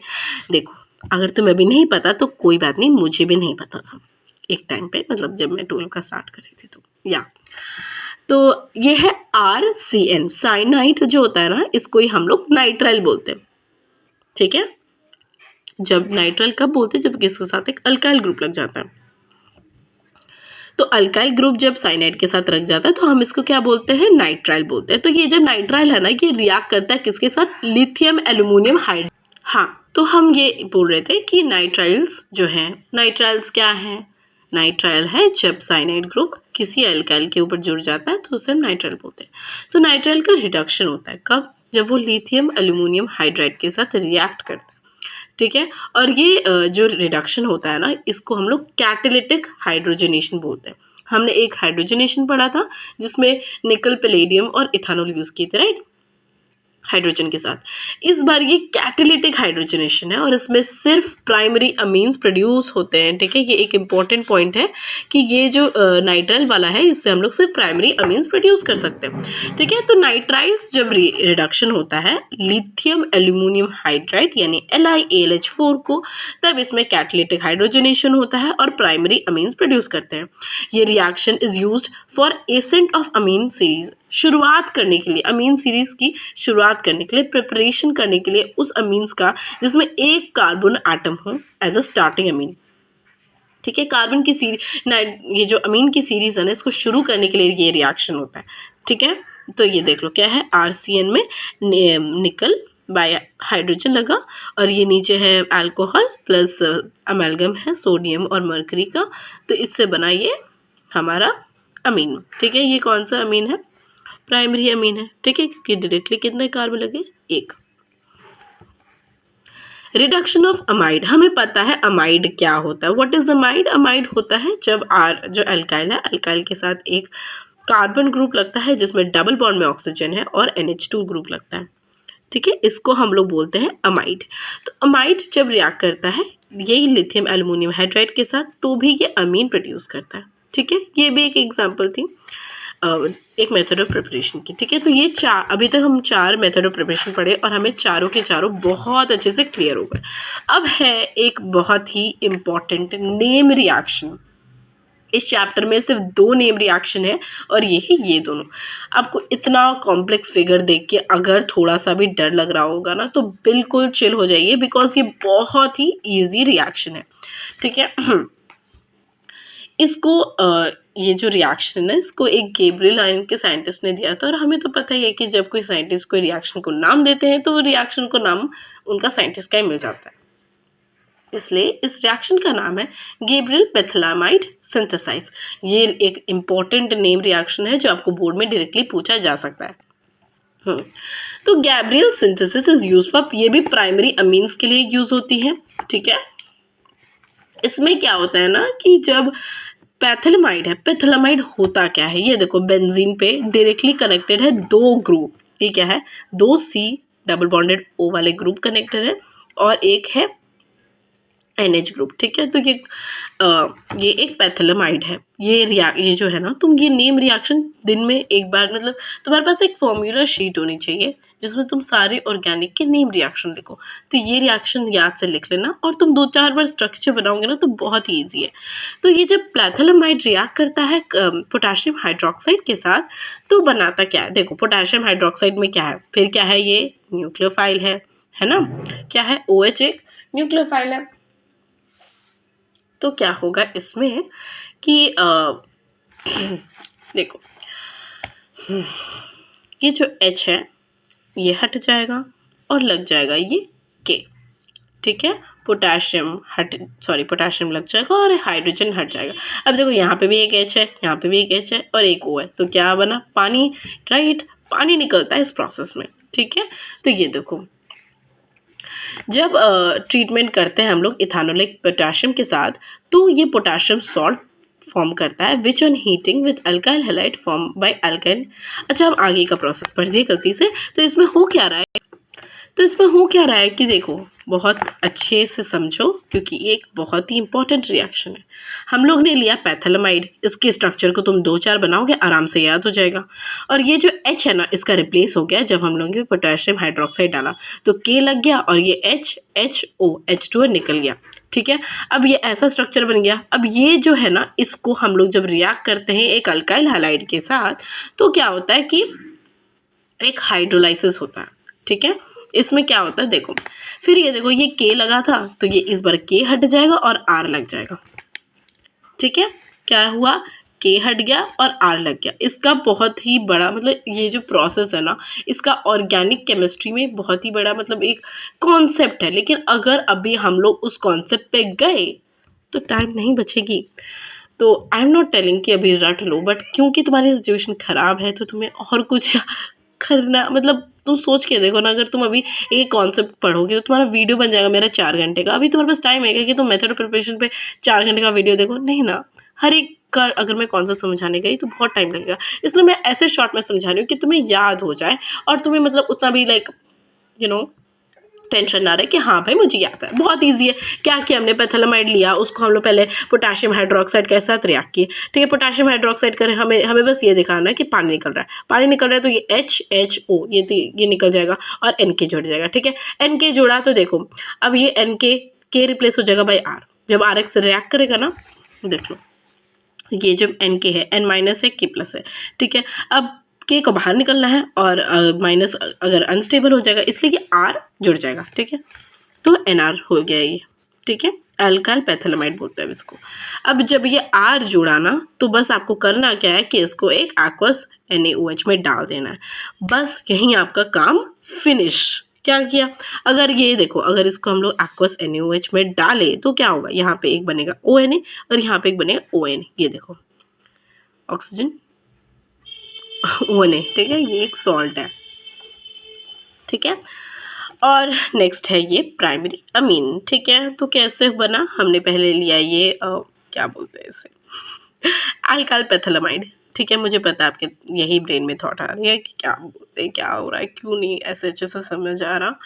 देखो, अगर तुम्हें भी नहीं पता तो कोई बात नहीं, मुझे भी नहीं पता था एक टाइम पे, मतलब जब मैं 12 का स्टार्ट कर रही थी तो ये है RCN। साइनाइड जो होता है ना, इसको ही हम लोग नाइट्राइल बोलते हैं। ठीक है, जब नाइट्राइल कब बोलते हैं? जब किसके साथ एक अल्काइल ग्रुप लग जाता है। तो अल्काइल ग्रुप जब साइनाइड के साथ रख जाता है तो हम इसको क्या बोलते हैं? नाइट्राइल बोलते हैं। तो ये जब नाइट्राइल है ना, ये रिएक्ट करता है किसके साथ? Lithium aluminium hydride. हाँ, तो हम ये बोल रहे थे कि नाइट्राइल्स जो हैं, नाइट्राइल्स क्या हैं? नाइट्राइल है जब साइनाइड ग्रुप किसी अल्काइल के ऊपर जुड़ जाता है तो उसे हम नाइट्राइल बोलते हैं। तो नाइट्राइल का रिडक्शन होता है कब? जब वो लिथियम एल्यूमिनियम हाइड्राइड के साथ रिएक्ट करता है। ठीक है, और ये जो रिडक्शन होता है ना, इसको हम लोग कैटालिटिक हाइड्रोजनेशन बोलते हैं। हमने एक हाइड्रोजनेशन पढ़ा था जिसमें निकल, पैलेडियम और इथानॉल यूज़ किए थे, राइट, हाइड्रोजन के साथ। इस बार ये कैटालिटिक हाइड्रोजनेशन है और इसमें सिर्फ प्राइमरी अमीन्स प्रोड्यूस होते हैं। ठीक है, ये एक इम्पॉर्टेंट पॉइंट है कि ये जो नाइट्राइल वाला है, इससे हम लोग सिर्फ प्राइमरी अमीन्स प्रोड्यूस कर सकते हैं। ठीक है, तो नाइट्राइल्स जब रिडक्शन होता है लिथियम एल्यूमिनियम हाइड्राइड यानी LiAlH4 को, तब इसमें कैटालिटिक हाइड्रोजनेशन होता है और प्राइमरी अमीन्स प्रोड्यूस करते हैं। ये reaction is used for ascent of amine series. शुरुआत करने के लिए, अमीन सीरीज की शुरुआत करने के लिए, प्रिपरेशन करने के लिए उस अमीन्स का जिसमें एक कार्बन एटम हो एज अ स्टार्टिंग अमीन। ठीक है, कार्बन की सीरीज, ये जो अमीन की सीरीज है ना, इसको शुरू करने के लिए ये रिएक्शन होता है। ठीक है, तो ये देख लो क्या है, RCN में निकल बाय हाइड्रोजन लगा और ये नीचे है अल्कोहल प्लस अमेलगम है सोडियम और मर्करी का, तो इससे बना ये हमारा अमीन। ठीक है, ये कौन सा अमीन है? प्राइमरी अमीन है। ठीक है, क्योंकि डायरेक्टली कितने कार्बन लगे? एक। रिडक्शन ऑफ अमाइड, हमें पता है अमाइड क्या होता है। What is amide? अमाइड होता है जब जो अल्काइल है, अल्काइल के साथ एक कार्बन ग्रुप लगता है जिसमें डबल बॉन्ड में ऑक्सीजन है और NH2 ग्रुप लगता है। ठीक है, इसको हम लोग बोलते हैं अमाइड। तो अमाइड जब रिएक्ट करता है यही लिथियम एल्यूमिनियम हाइड्राइड के साथ, तो भी ये अमीन प्रोड्यूस करता है। ठीक है, ये भी एक एग्जाम्पल थी एक मेथड ऑफ प्रिपरेशन की। ठीक है, तो ये अभी तक हम 4 मेथड ऑफ प्रिपरेशन पढ़े और हमें चारों के चारों बहुत अच्छे से क्लियर हो गए। अब है एक बहुत ही इम्पॉर्टेंट नेम रिएक्शन। इस चैप्टर में सिर्फ 2 नेम रिएक्शन है और ये है ये दोनों। आपको इतना कॉम्प्लेक्स फिगर देख के अगर थोड़ा सा भी डर लग रहा होगा ना, तो बिल्कुल चिल हो जाइए, बिकॉज ये बहुत ही ईजी रिएक्शन है। ठीक है, इसको ये जो रिएक्शन है ना, इसको एक गैब्रियल आयन के साइंटिस्ट ने दिया था। और हमें तो पता ही है कि जब कोई साइंटिस्ट कोई रिएक्शन को नाम देते हैं तो वो रिएक्शन को नाम उनका साइंटिस्ट का ही मिल जाता है। इसलिए इस रिएक्शन का नाम है गैब्रियल बेंथामाइड सिंथेसाइज। ये एक इम्पॉर्टेंट नेम रिएक्शन है जो आपको बोर्ड में डायरेक्टली पूछा जा सकता है। तो Gabriel synthesis is use for, ये भी प्राइमरी अमीन्स के लिए यूज होती है, ठीक है। इसमें क्या होता है ना कि जब पैथिलमाइड है, पैथिलमाइड होता क्या है, ये देखो बेंजीन पे डायरेक्टली कनेक्टेड है दो ग्रुप, ये क्या है, दो सी डबल बॉन्डेड ओ वाले ग्रुप कनेक्टेड है और एक है NH ग्रुप, ठीक है। तो ये एक पैथिलमाइड है, ये जो है ना, तुम ये नेम रिएक्शन दिन में एक बार, मतलब तुम्हारे पास एक फॉर्मूला शीट होनी चाहिए जिसमें तुम सारे ऑर्गेनिक के नेम रिएक्शन लिखो। तो ये रिएक्शन याद से लिख लेना और तुम 2-4 बार स्ट्रक्चर बनाओगे ना तो बहुत ही ईजी है। तो ये जब पैथिलमाइड रिएक्ट करता है पोटेशियम हाइड्रोक्साइड के साथ, तो बनाता क्या है, देखो पोटेशियम हाइड्रोक्साइड में क्या है, फिर क्या है, ये न्यूक्लियोफाइल है ना, क्या है, OH एक न्यूक्लियोफाइल है। तो क्या होगा इसमें कि देखो ये जो H है ये हट जाएगा और लग जाएगा ये K, ठीक है। पोटेशियम लग जाएगा और हाइड्रोजन हट जाएगा। अब देखो यहाँ पे भी एक H है, यहाँ पे भी एक H है और एक O है, तो क्या बना, पानी, राइट, पानी निकलता है इस प्रोसेस में, ठीक है। तो ये देखो जब ट्रीटमेंट करते हैं हम लोग इथानोलिक पोटेशियम के साथ, तो ये पोटेशियम सॉल्ट फॉर्म करता है which on heating with alkyl halide form by alkyne. अच्छा, हम आगे का प्रोसेस पढ़ दिए गलती से। तो इसमें हो क्या रहा है, कि देखो बहुत अच्छे से समझो क्योंकि ये एक बहुत ही इंपॉर्टेंट रिएक्शन है। हम लोग ने लिया पैथिलमाइड, इसके स्ट्रक्चर को तुम 2-4 बनाओगे आराम से याद हो जाएगा। और ये जो H है ना, इसका रिप्लेस हो गया जब हम लोगों ने पोटेशियम हाइड्रोक्साइड डाला, तो K लग गया और ये HO H2O निकल गया, ठीक है। अब ये ऐसा स्ट्रक्चर बन गया। अब ये जो है ना, इसको हम लोग जब रिएक्ट करते हैं एक अल्काइल हैलाइड के साथ, तो क्या होता है कि एक हाइड्रोलाइसिस होता है, ठीक है। इसमें क्या होता है देखो, फिर ये देखो ये K लगा था तो ये इस बार K हट जाएगा और R लग जाएगा, ठीक है। क्या हुआ, K हट गया और R लग गया। इसका बहुत ही बड़ा मतलब ये जो प्रोसेस है ना, इसका ऑर्गेनिक केमिस्ट्री में बहुत ही बड़ा मतलब एक कॉन्सेप्ट है। लेकिन अगर अभी हम लोग उस कॉन्सेप्ट पे गए तो टाइम नहीं बचेगी। तो आई एम नॉट टेलिंग कि अभी रट लो, बट क्योंकि तुम्हारी सिचुएशन ख़राब है तो तुम्हें और कुछ करना, मतलब तुम सोच के देखो ना, अगर तुम अभी एक कॉन्सेप्ट पढ़ोगे तो तुम्हारा वीडियो बन जाएगा मेरा 4 घंटे का। अभी तुम्हारे पास टाइम है क्या कि तुम मेथड ऑफ प्रिपरेशन पे 4 घंटे का वीडियो देखो, नहीं ना। हर एक का अगर मैं कॉन्सेप्ट समझाने गई तो बहुत टाइम लगेगा, इसलिए मैं ऐसे शॉर्ट में समझा रही हूँ कि तुम्हें याद हो जाए और तुम्हें मतलब उतना भी लाइक टेंशन ना रहे कि हाँ भाई मुझे याद है। बहुत ईजी है। क्या किया हमने, पैथिलमाइड लिया, उसको हम लोग पहले पोटेशियम हाइड्रोक्साइड के साथ रिएक्ट किए, ठीक है। पोटेशियम हाइड्रोक्साइड करें, हमें बस ये दिखाना है कि पानी निकल रहा है, तो ये HO ये निकल जाएगा और NK जुड़ जाएगा, ठीक है। NK जुड़ा तो देखो अब ये NK K रिप्लेस हो जाएगा बाई R। जब RX से रिएक्ट करेगा ना, देख लो ये जब NK है, N माइनस है K प्लस है, ठीक है। अब K को बाहर निकलना है और माइनस अगर अनस्टेबल हो जाएगा, इसलिए ये R जुड़ जाएगा, ठीक है। तो NR हो गया ये, ठीक है। अल्काइल पैथिलमाइड बोलते हैं इसको। अब जब ये R जुड़ा ना, तो बस आपको करना क्या है कि इसको एक एक्वस NaOH में डाल देना है, बस यहीं आपका काम फिनिश। क्या किया, अगर ये देखो, अगर इसको हम लोग एक्वस NaOH में डाले तो क्या होगा, यहाँ पे एक बनेगा ONA और यहाँ पे एक बनेगा ONA। ये देखो ऑक्सीजन ONA, ठीक है, ये एक सॉल्ट है, ठीक है। और नेक्स्ट है ये प्राइमरी अमीन, ठीक है। तो कैसे बना, हमने पहले लिया ये क्या बोलते हैं इसे, अल्काइल पैथिलमाइड, ठीक है। मुझे पता है आपके यही ब्रेन में थॉट आ रही है कि क्या बोलते हैं, क्या हो रहा है, क्यों नहीं ऐसे अच्छे से समझ आ रहा।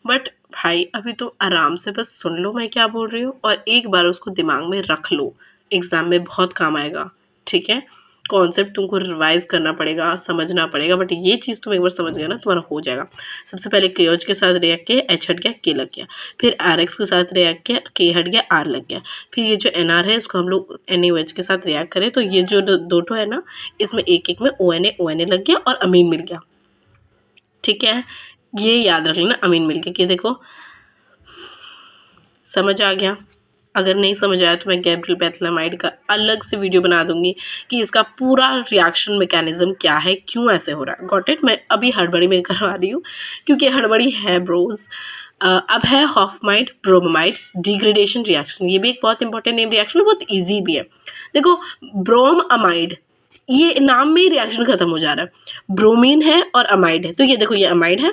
बट भाई अभी तो आराम से बस सुन लो मैं क्या बोल रही हूँ और एक बार उसको दिमाग में रख लो, एग्ज़ाम में बहुत काम आएगा, ठीक है। कॉन्सेप्ट तुमको रिवाइज करना पड़ेगा, समझना पड़ेगा, बट ये चीज़ तुम एक बार समझ गए ना, तुम्हारा हो जाएगा। सबसे पहले KOH के साथ रिएक्ट किया, H हट गया, K लग गया। फिर RX के साथ रिएक्ट किया, K हट गया, R लग गया। फिर ये जो NR है इसको हम लोग NaOH के साथ रिएक्ट करें तो ये जो दो है ना, इसमें एक एक में ONA लग गया और अमीन मिल गया, ठीक है। ये याद रख लेना, अमीन मिल गया। कि देखो समझ आ गया। अगर नहीं समझ आया तो मैं गैब्रियल पैथिलमाइड का अलग से वीडियो बना दूंगी कि इसका पूरा रिएक्शन मैकेनिज्म क्या है, क्यों ऐसे हो रहा है। Got it. मैं अभी हड़बड़ी में करवा रही हूँ क्योंकि हड़बड़ी है ब्रोज। अब है हॉफमाइड ब्रोमाइड डिग्रेडेशन रिएक्शन। ये भी एक बहुत इंपॉर्टेंट नेम रिएक्शन है, बहुत ईजी भी है। देखो ब्रोम अमाइड ये नाम में ही रिएक्शन खत्म हो जा रहा है। ब्रोमीन है और अमाइड है, तो ये देखो ये अमाइड है।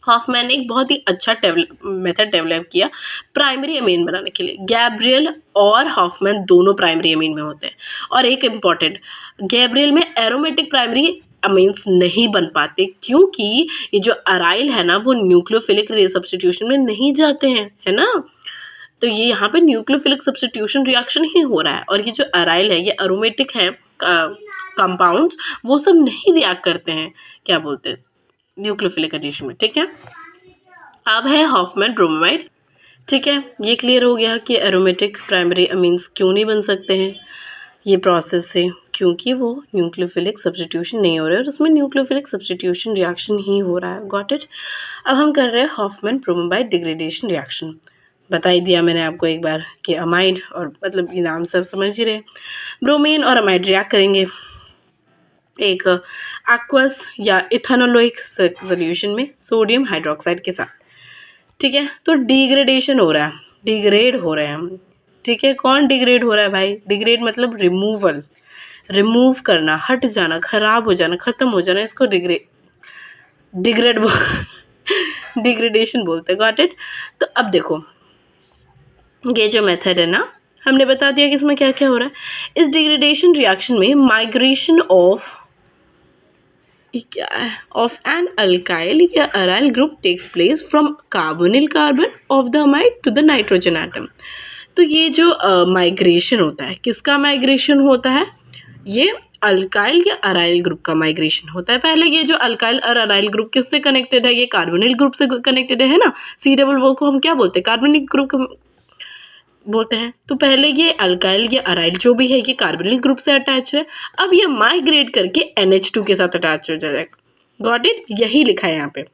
हॉफमैन ने एक बहुत ही अच्छा मेथड डेवलप किया प्राइमरी अमीन बनाने के लिए। गैब्रियल और हॉफमैन दोनों प्राइमरी अमीन में होते हैं। और एक इम्पॉर्टेंट, गैब्रियल में एरोमेटिक प्राइमरी अमीन्स नहीं बन पाते क्योंकि ये जो अराइल है ना वो न्यूक्लियोफिलिक सब्स्टिट्यूशन में नहीं जाते हैं, है ना। तो ये यहाँ पे न्यूक्लियोफिलिक सब्स्टिट्यूशन रिएक्शन ही हो रहा है। और ये जो अराइल है ये अरोमेटिक है कंपाउंड्स, वो सब नहीं रिएक्ट करते हैं, क्या बोलते हैं, न्यूक्लियोफिलिक एडिशन में। ठीक है, अब है हॉफमैन ब्रोमाइड। ठीक है, ये क्लियर हो गया कि एरोमेटिक प्राइमरी अमीन्स क्यों नहीं बन सकते हैं ये प्रोसेस से, क्योंकि वो न्यूक्लियोफिलिक सब्स्टिट्यूशन नहीं हो रहा है और उसमें न्यूक्लियोफिलिक सब्स्टिट्यूशन रिएक्शन ही हो रहा है। Got it. अब हम कर रहे हैं हॉफमैन ब्रोमाइड डिग्रेडेशन रिएक्शन। बता ही दिया मैंने आपको एक बार कि अमाइड, और मतलब ये नाम सब समझ ही रहे। ब्रोमीन और अमाइड रिएक्ट करेंगे एक एक्वस या इथेनोलोइक सोल्यूशन में सोडियम हाइड्रोक्साइड के साथ। ठीक है, तो डिग्रेडेशन हो रहा है, डिग्रेड हो रहे हैं हम। ठीक है, कौन डिग्रेड हो रहा है भाई? डिग्रेड मतलब रिमूवल, रिमूव करना, हट जाना, खराब हो जाना, खत्म हो जाना, इसको डिग्रेड डिग्रेडेशन बोलते हैं। Got it. तो अब देखो ये जो मेथड है ना, हमने बता दिया कि इसमें क्या क्या हो रहा है। इस डिग्रेडेशन रिएक्शन में माइग्रेशन ऑफ क्या है, ऑफ एन अल्काइल या aryl group takes place from carbonyl carbon of the amide to the nitrogen atom. तो ये जो माइग्रेशन होता है, किसका माइग्रेशन होता है? ये अल्काइल या अराइल ग्रुप का माइग्रेशन होता है। पहले ये जो अल्काइल और अराइल ग्रुप किससे कनेक्टेड है? ये कार्बोनिल ग्रुप से कनेक्टेड है ना। सी डबल वो को हम क्या बोलते हैं? कार्बोनिल ग्रुप बोलते हैं। तो पहले ये अल्काइल या अराइल जो भी है ये कार्बोनिल ग्रुप से अटैच है। अब ये माइग्रेट करके NH2 के साथ अटैच हो जाएगा। Got it. यही लिखा है यहाँ पे,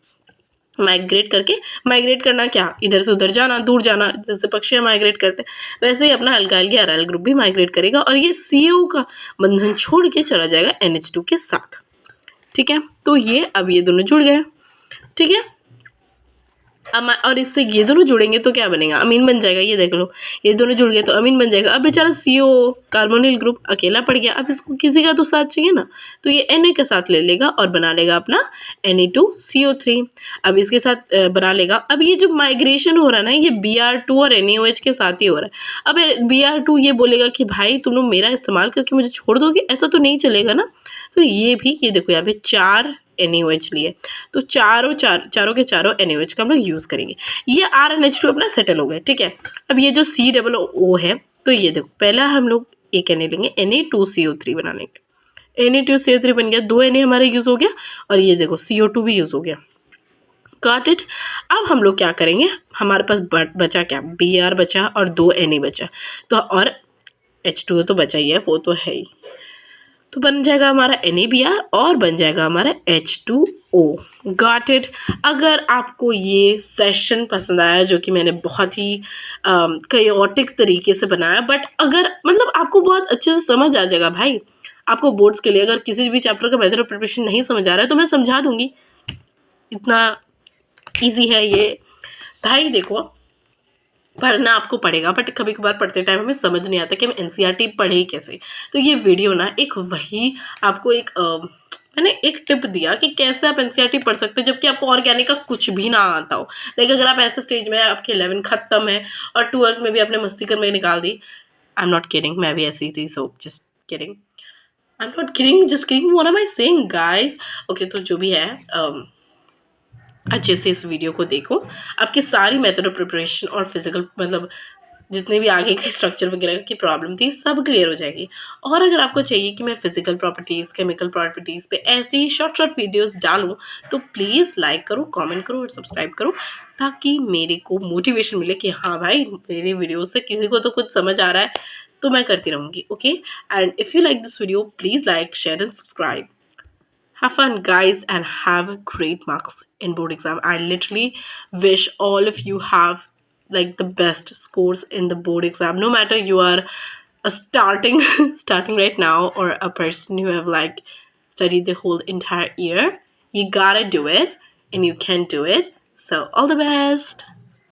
माइग्रेट करके। माइग्रेट करना क्या? इधर से उधर जाना, दूर जाना, जैसे पक्षी माइग्रेट करते हैं वैसे ही अपना अल्काइल या अराइल ग्रुप भी माइग्रेट करेगा और ये CO का बंधन छोड़ के चला जाएगा NH2 के साथ। ठीक है, तो ये अब ये दोनों जुड़ गए। ठीक है, और इससे ये दोनों जुड़ेंगे तो क्या बनेगा? अमीन बन जाएगा। ये देख लो, ये दोनों जुड़ गए तो अमीन बन जाएगा। अब बेचारा CO कार्बोनिल ग्रुप अकेला पड़ गया, अब इसको किसी का तो साथ चाहिए ना, तो ये Na के साथ ले लेगा और बना लेगा अपना Na2CO3। अब इसके साथ बना लेगा। अब ये जो माइग्रेशन हो रहा है ना, ये Br2 और NaOH के साथ ही हो रहा है। अब Br2 ये बोलेगा कि भाई तुम लोग मेरा इस्तेमाल करके मुझे छोड़ दोगे, ऐसा तो नहीं चलेगा ना। तो ये भी, ये देखो यहाँ पे 4 NaOH लिए, तो चारों के चारों NaOH का हम लोग यूज़ करेंगे। ये RnH2 अपना सेटल हो गया। ठीक है, अब ये जो COO है, तो ये देखो पहला हम लोग एक Na लेंगे, Na2CO3 बना लेंगे। Na2CO3 बन गया, 2 Na हमारा यूज़ हो गया और ये देखो CO2 भी यूज़ हो गया। Got it. अब हम लोग क्या करेंगे, हमारे पास बचा क्या? Br बचा और 2 Na बचा, तो और H2O तो बचा ही है, वो तो है ही। तो बन जाएगा हमारा NaBr और बन जाएगा हमारा H2O। Got it. अगर आपको ये सेशन पसंद आया, जो कि मैंने बहुत ही कयोटिक तरीके से बनाया, बट अगर मतलब आपको बहुत अच्छे से समझ आ जाएगा भाई, आपको बोर्ड्स के लिए अगर किसी भी चैप्टर का मेथड ऑफ प्रिपरेशन नहीं समझ आ रहा है तो मैं समझा दूंगी, इतना ईजी है ये। भाई देखो, पढ़ना आपको पड़ेगा, बट कभी कभार पढ़ते टाइम हमें समझ नहीं आता कि हम NCERT पढ़े कैसे। तो ये वीडियो ना एक वही आपको एक मैंने एक टिप दिया कि कैसे आप NCERT पढ़ सकते हैं जबकि आपको ऑर्गेनिक का कुछ भी ना आता हो। लेकिन अगर आप ऐसे स्टेज में, आपके 11 खत्म है और 12th में भी आपने मस्ती कर में निकाल दी, आई एम नॉट किडिंग, मैं भी ऐसी थी, so just kidding, I am not kidding, just kidding, what am I saying guys. Okay, तो जो भी है अच्छे से इस वीडियो को देखो, आपकी सारी मेथड ऑफ प्रिपरेशन और फिजिकल मतलब जितने भी आगे के स्ट्रक्चर वगैरह की प्रॉब्लम थी सब क्लियर हो जाएगी। और अगर आपको चाहिए कि मैं फिजिकल प्रॉपर्टीज़, केमिकल प्रॉपर्टीज़ पे ऐसे ही शॉर्ट वीडियोस डालूं तो प्लीज़ लाइक करो, कमेंट करो और सब्सक्राइब करो, ताकि मेरे को मोटिवेशन मिले कि हाँ भाई मेरे वीडियो से किसी को तो कुछ समझ आ रहा है, तो मैं करती रहूँगी। Okay, and if you like this video please like, share and subscribe. Have fun guys and have great marks in board exam. I literally wish all of you have like the best scores in the board exam, no matter you are a starting right now or a person who have like studied the whole entire year. You gotta do it and you can do it. So all the best.